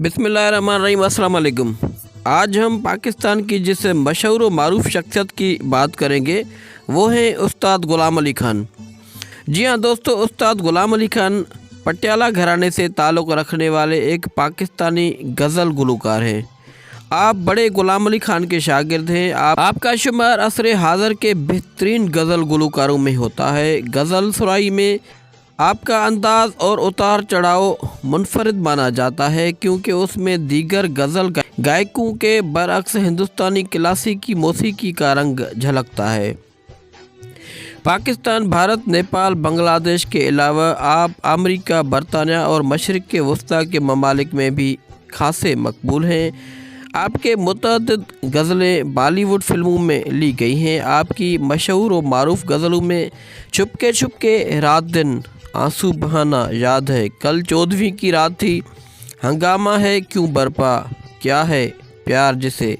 बिस्मिल्लाहिर्रहमानिर्रहीम। अस्सलाम वालेकुम। आज हम पाकिस्तान की जिस मशहूर व मारूफ शख्सियत की बात करेंगे वो है उस्ताद ग़ुलाम अली खान। जी हाँ दोस्तों, उस्ताद ग़ुलाम अली खान पटियाला घराने से ताल्लुक़ रखने वाले एक पाकिस्तानी गज़ल गुलकार हैं। आप बड़े ग़ुलाम अली खान के शागिर्द हैं। आपका शुमार असर हाज़र के बेहतरीन गज़ल गुलकारों में होता है। गज़ल सुराई में आपका अंदाज़ और उतार चढ़ाव मुनफरिद माना जाता है, क्योंकि उसमें दीगर गज़ल गायकों के बरअक्स हिंदुस्तानी क्लासिकी मौसीकी का रंग झलकता है। पाकिस्तान, भारत, नेपाल, बांग्लादेश के अलावा आप अमेरिका, बरतानिया और मशरिक़ के वस्ता के ममालिक में भी खासे मकबूल हैं। आपके मुतअद्दिद गज़लें बॉलीवुड फिल्मों में ली गई हैं। आपकी मशहूर और मारूफ गज़लों में छुपके छुपके, रात दिन, आंसू बहाना, याद है, कल 14वीं की रात थी, हंगामा है क्यों बरपा, क्या है प्यार जिसे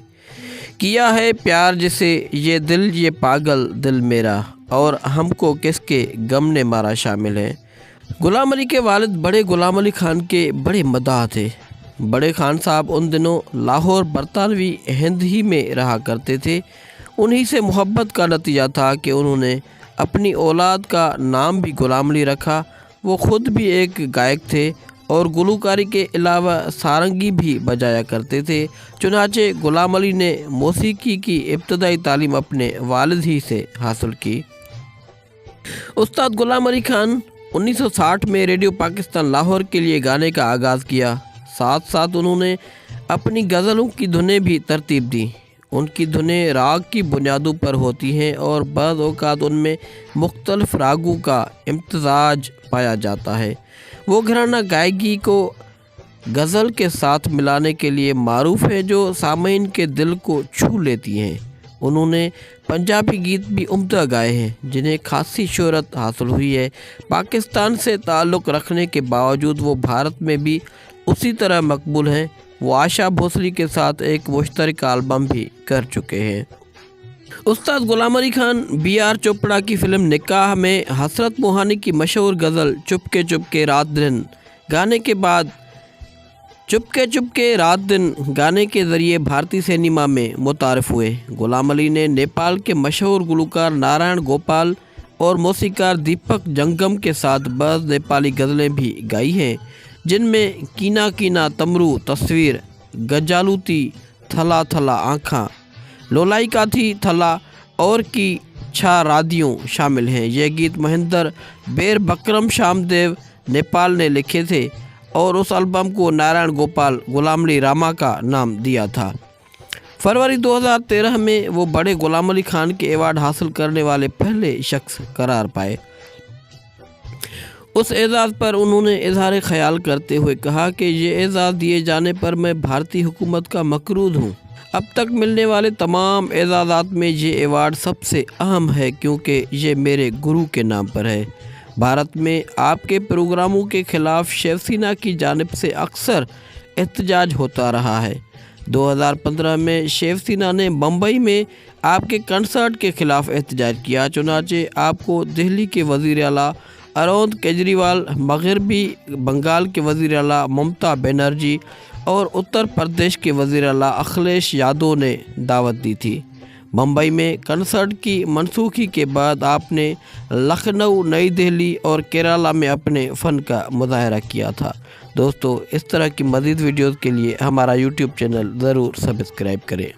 किया है, प्यार जिसे, ये दिल ये पागल दिल मेरा, और हमको किसके गम ने मारा शामिल है। ग़ुलाम अली के वालिद बड़े ग़ुलाम अली खान के बड़े मदाह थे। बड़े खान साहब उन दिनों लाहौर बरतानवी हिंद ही में रहा करते थे। उन्हीं से मोहब्बत का नतीजा था कि उन्होंने अपनी औलाद का नाम भी ग़ुलाम अली रखा। वो ख़ुद भी एक गायक थे और गुलकारी के अलावा सारंगी भी बजाया करते थे। चुनाचे ग़ुलाम अली ने मौसीकी की इब्तदाई तालीम अपने वालिद ही से हासिल की। उस्ताद ग़ुलाम अली खान 1960 में रेडियो पाकिस्तान लाहौर के लिए गाने का आगाज़ किया। साथ साथ उन्होंने अपनी गज़लों की धुनें भी तरतीब दी। उनकी धुनें राग की बुनियादों पर होती हैं और बाज़ औक़ात उनमें मुख्तलिफ़ रागों का इम्तिज़ाज पाया जाता है। वो घराना गायकी को गज़ल के साथ मिलाने के लिए मारूफ़ है, जो सामीन के दिल को छू लेती हैं। उन्होंने पंजाबी गीत भी उम्दा गाए हैं, जिन्हें खासी शोहरत हासिल हुई है। पाकिस्तान से ताल्लुक़ रखने के बावजूद वो भारत में भी उसी तरह मकबूल हैं। वो आशा भोसले के साथ एक मुश्तरक एल्बम भी कर चुके हैं। उस्ताद ग़ुलाम अली खान B.R. चोपड़ा की फ़िल्म निकाह में हसरत मोहानी की मशहूर गज़ल चुपके चुपके रात दिन गाने के बाद चुपके चुपके रात दिन गाने के ज़रिए भारतीय सिनेमा में मुतारफ़ हुए। ग़ुलाम अली ने नेपाल के मशहूर गुलकार नारायण गोपाल और मौसीकार दीपक जंगम के साथ बाज़ नेपाली गज़लें भी गाई हैं, जिनमें कीना कीना तमरू तस्वीर, गजालूती, थला थला आँखा, लोलाई का थी थला और की छा रादियों शामिल हैं। ये गीत महेंद्र बेर बकरम शामदेव नेपाल ने लिखे थे और उस एल्बम को नारायण गोपाल ग़ुलाम अली रामा का नाम दिया था। फरवरी 2013 में वो बड़े ग़ुलाम अली खान के अवार्ड हासिल करने वाले पहले शख्स करार पाए। उस एज़ाज़ पर उन्होंने इजहार ख़याल करते हुए कहा कि ये एज़ाज़ दिए जाने पर मैं भारतीय हुकूमत का मकरूद हूँ। अब तक मिलने वाले तमाम एज़ाज़ात में ये अवार्ड सबसे अहम है, क्योंकि ये मेरे गुरु के नाम पर है। भारत में आपके प्रोग्रामों के ख़िलाफ़ शिवसेना की जानिब से अक्सर एहतजाज होता रहा है। 2015 में शिवसेना ने मुंबई में आपके कंसर्ट के ख़िलाफ़ एहतजाज किया। चुनाचे आपको दिल्ली के वज़ीर आला अरविंद केजरीवाल, मगरबी बंगाल के वज़ीर आला ममता बनर्जी और उत्तर प्रदेश के वज़ीर आला अखिलेश यादव ने दावत दी थी। मुंबई में कंसर्ट की मनसूखी के बाद आपने लखनऊ, नई दिल्ली और केरला में अपने फ़न का मुज़ाहरा किया था। दोस्तों, इस तरह की मज़ीद वीडियोज़ के लिए हमारा YouTube चैनल ज़रूर सब्सक्राइब करें।